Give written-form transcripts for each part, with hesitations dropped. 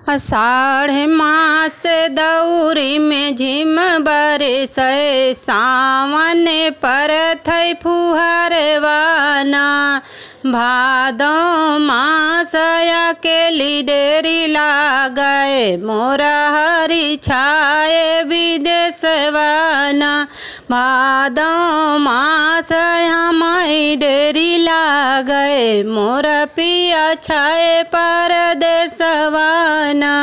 आषाढ़ मास दौरी में झिम बरसै सावन परथ फुहरवाना। भादो मास अकेली डेरी लागै मोरा हरि छाए विदेशवाना। भादो मास हमारी डेरी लागै मोरा पिया छाए परदेशवाना।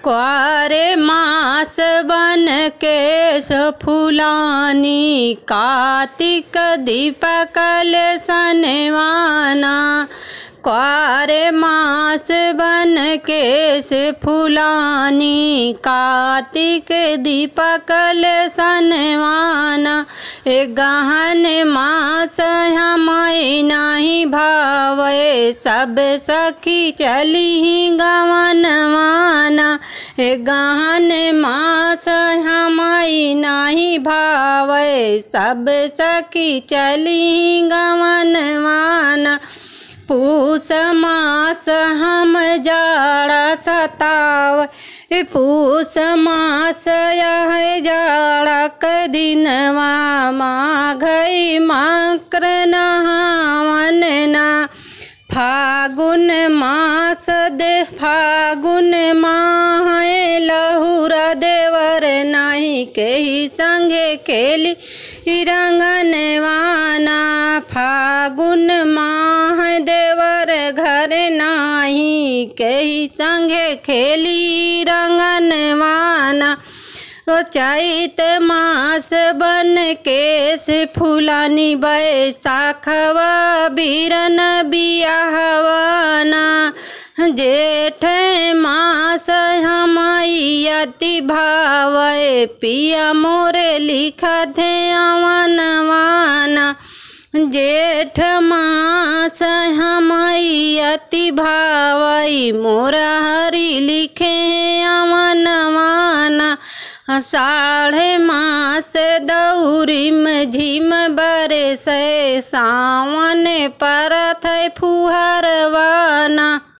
क्वारे मास बन केश फुलानी कार्तिक दीपकल सनवाना। क्वारे मास बन केश फुलानी कार्तिक दीपकल सनवाना। गहन मास हमारी नहीं भावे सब सखी चली गवनवाना। गहन मास हमारी नहीं भावे सब सखी चली गवनवाना। पूस मास हम जाड़ा सतावे पूस मास यह जाड़ा क दिनवा। माघई मकर नहावन ना। फागुन मास दे फागुन माह लहुरा देवर नहीं केही संगे खेली रंगनवाना। फागुन माह देवर घर नाही केही संगे खेली रंगनवाना। चैत मास बन केश फुलानी बैसाखवा बीरन बियाहवाना। जेठ मास हमारी अति भावे पिया मोरे लिखत अवनवाना। जेठ मास हमारी अति भावई मोरा हरि लिखे अवनवाना। आषाढ़ मास दौरी में झिम बरसै सावन परथ फुहरवाना।